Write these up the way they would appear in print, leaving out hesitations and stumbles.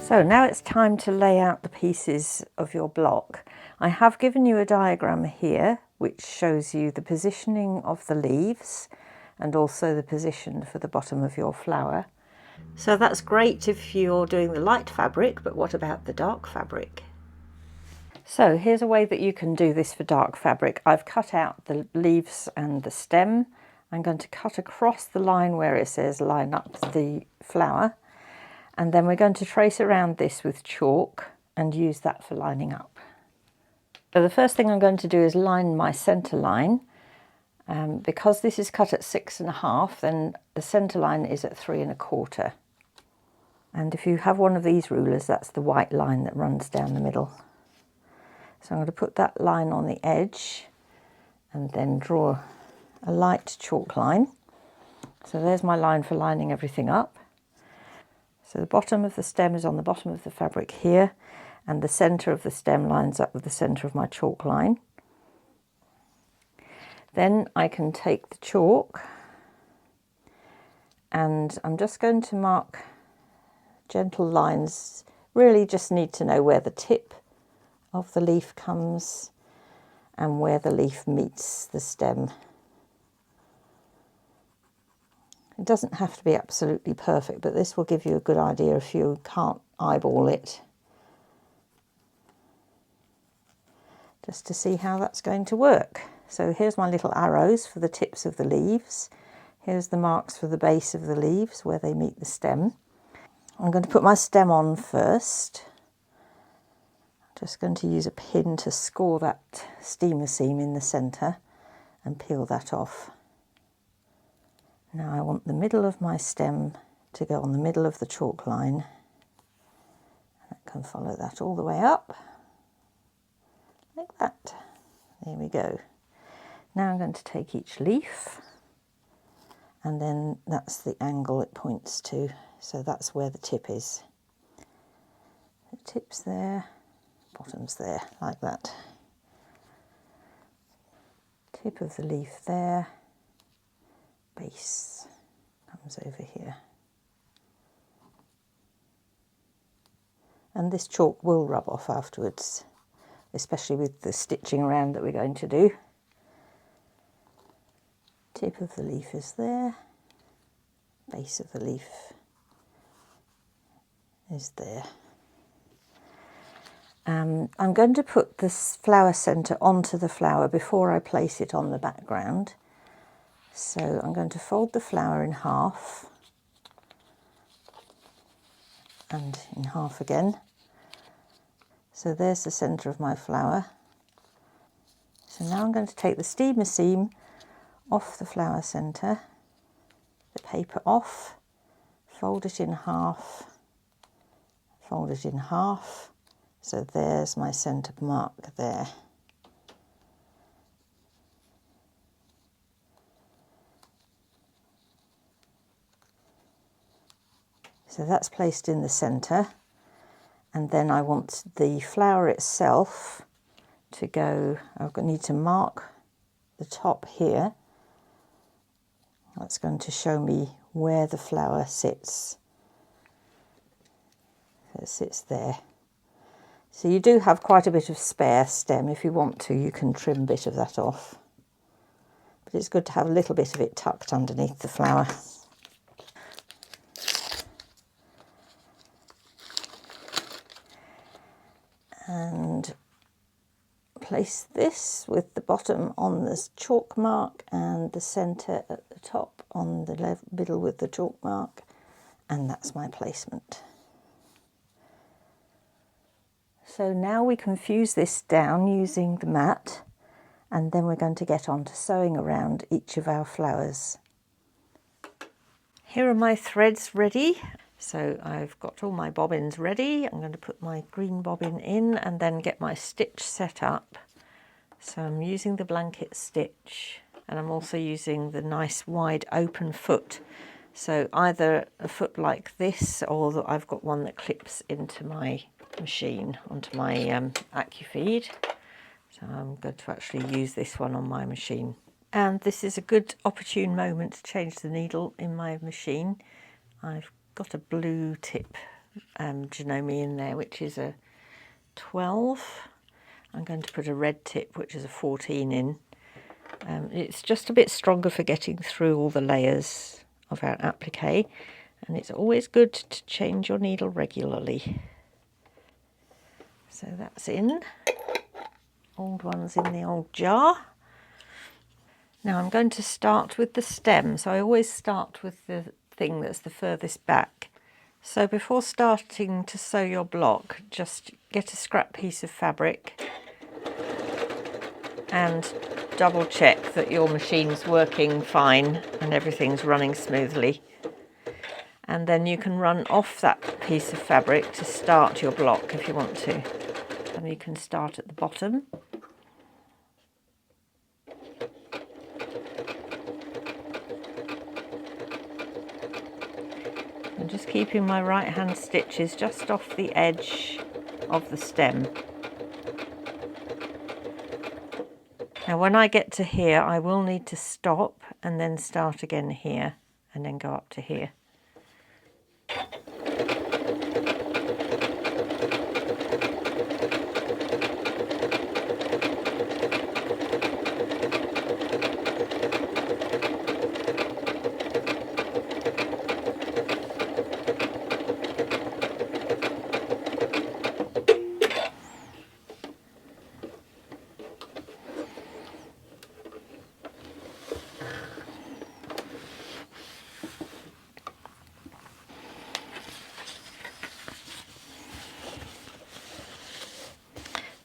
So now it's time to lay out the pieces of your block. I have given you a diagram here which shows you the positioning of the leaves and also the position for the bottom of your flower. So that's great if you're doing the light fabric, but what about the dark fabric? So here's a way that you can do this for dark fabric. I've cut out the leaves and the stem. I'm going to cut across the line where it says line up the flower, and then we're going to trace around this with chalk and use that for lining up. So the first thing I'm going to do is line my centre line. Because this is cut at 6.5, then the centre line is at 3.25. And if you have one of these rulers, that's the white line that runs down the middle. So I'm going to put that line on the edge and then draw a light chalk line. So there's my line for lining everything up. So the bottom of the stem is on the bottom of the fabric here, and the centre of the stem lines up with the centre of my chalk line. Then I can take the chalk and I'm just going to mark gentle lines. Really just need to know where the tip of the leaf comes and where the leaf meets the stem. It doesn't have to be absolutely perfect, but this will give you a good idea if you can't eyeball it, just to see how that's going to work. So here's my little arrows for the tips of the leaves. Here's the marks for the base of the leaves where they meet the stem. I'm going to put my stem on first. I'm just going to use a pin to score that steamer seam in the centre and peel that off. Now I want the middle of my stem to go on the middle of the chalk line. I can follow that all the way up, like that. There we go. Now I'm going to take each leaf, and then that's the angle it points to, so that's where the tip is. The tip's there, bottom's there, like that. Tip of the leaf there, base comes over here. And this chalk will rub off afterwards, especially with the stitching around that we're going to do. Tip of the leaf is there, base of the leaf is there. I'm going to put this flower centre onto the flower before I place it on the background. So I'm going to fold the flower in half and in half again. So there's the centre of my flower. So now I'm going to take the steamer seam off the flower centre, the paper off, fold it in half, fold it in half. So there's my centre mark there. So that's placed in the centre, and then I want the flower itself to go, I need to mark the top here. That's going to show me where the flower sits. So it sits there. So you do have quite a bit of spare stem. If you want to, you can trim a bit of that off. But it's good to have a little bit of it tucked underneath the flower. And place this with the bottom on this chalk mark and the centre at the top on the middle with the chalk mark, and that's my placement. So now we can fuse this down using the mat, and then we're going to get on to sewing around each of our flowers. Here are my threads ready. So I've got all my bobbins ready. I'm going to put my green bobbin in and then get my stitch set up. So I'm using the blanket stitch, and I'm also using the nice wide open foot. So either a foot like this, or I've got one that clips into my machine, onto my AccuFeed. So I'm going to actually use this one on my machine. And this is a good opportune moment to change the needle in my machine. I've got a blue tip Janome in there, which is a 12. I'm going to put a red tip, which is a 14 in. It's just a bit stronger for getting through all the layers of our applique, and it's always good to change your needle regularly. So that's in. Old one's in the old jar. Now I'm going to start with the stem, so I always start with the thing that's the furthest back. So before starting to sew your block, just get a scrap piece of fabric and double check that your machine's working fine and everything's running smoothly. And then you can run off that piece of fabric to start your block if you want to. And you can start at the bottom. I'm just keeping my right hand stitches just off the edge of the stem. Now when I get to here, I will need to stop and then start again here and then go up to here.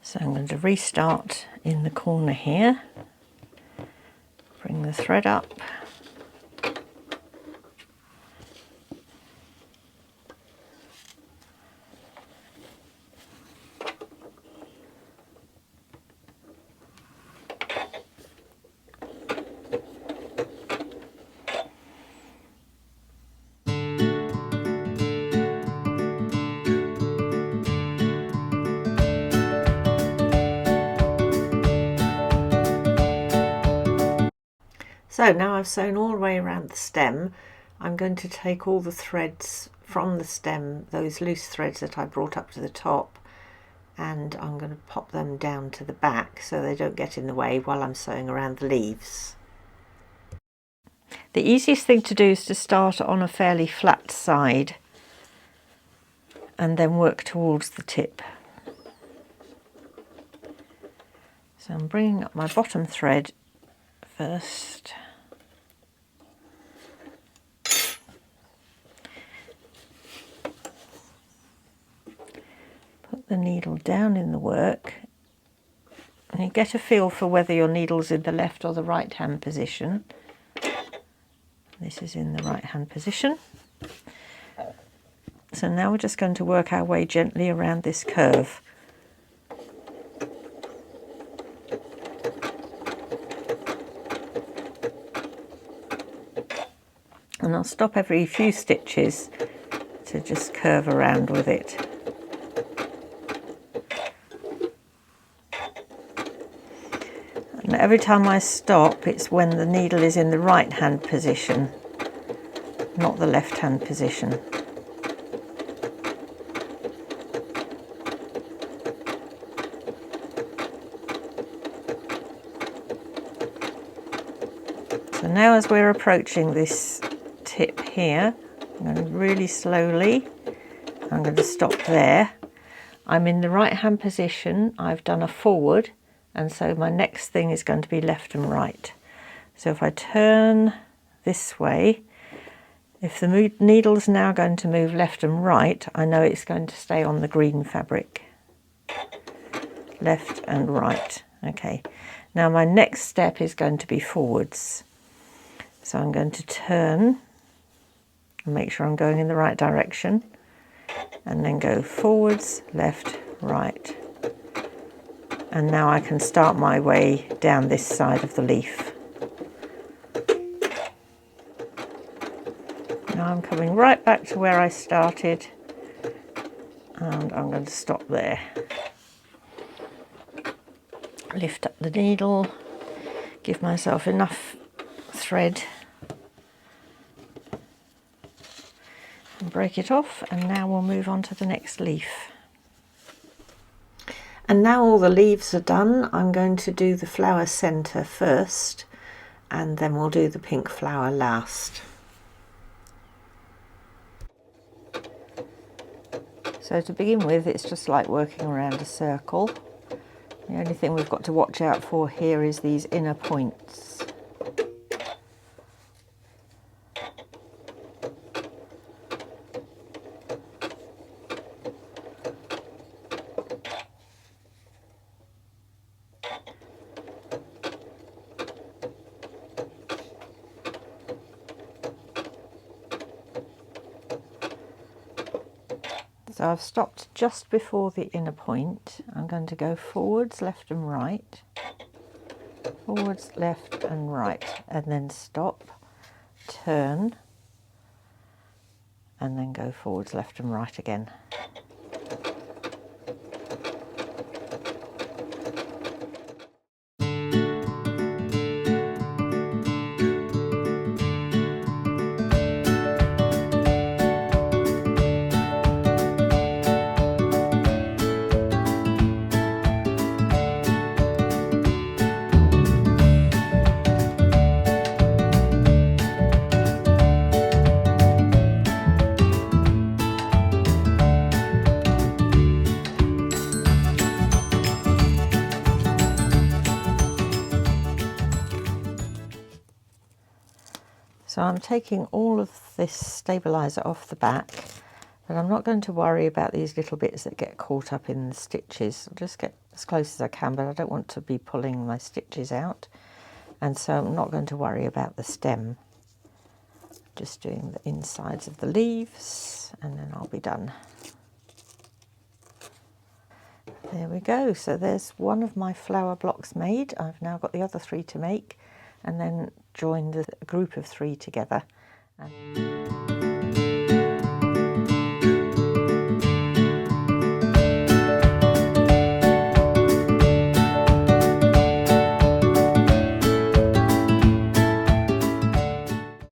So I'm going to restart in the corner here, bring the thread up, So now I've sewn all the way around the stem, I'm going to take all the threads from the stem, those loose threads that I brought up to the top, and I'm going to pop them down to the back so they don't get in the way while I'm sewing around the leaves. The easiest thing to do is to start on a fairly flat side and then work towards the tip. So I'm bringing up my bottom thread first. Put the needle down in the work and you get a feel for whether your needle's in the left or the right hand position. This is in the right hand position. So now we're just going to work our way gently around this curve. And I'll stop every few stitches to just curve around with it. And every time I stop, it's when the needle is in the right hand position, not the left hand position. So now as we're approaching this tip here, I'm going to really slowly, I'm going to stop there. I'm in the right hand position, I've done a forward, and so my next thing is going to be left and right. So if I turn this way, if the needle's now going to move left and right, I know it's going to stay on the green fabric. Left and right. Okay, now my next step is going to be forwards. So I'm going to turn and make sure I'm going in the right direction, and then go forwards, left, right. And now I can start my way down this side of the leaf. Now I'm coming right back to where I started, and I'm going to stop there. Lift up the needle, give myself enough thread, and break it off, and now we'll move on to the next leaf. And now all the leaves are done, I'm going to do the flower centre first, and then we'll do the pink flower last. So to begin with, it's just like working around a circle. The only thing we've got to watch out for here is these inner points. So I've stopped just before the inner point. I'm going to go forwards, left and right, forwards, left and right, and then stop, turn, and then go forwards, left and right again. So I'm taking all of this stabiliser off the back, but I'm not going to worry about these little bits that get caught up in the stitches. I'll just get as close as I can, but I don't want to be pulling my stitches out, and so I'm not going to worry about the stem. Just doing the insides of the leaves, and then I'll be done. There we go, so there's one of my flower blocks made. I've now got the other 3 to make, and then join the group of 3 together.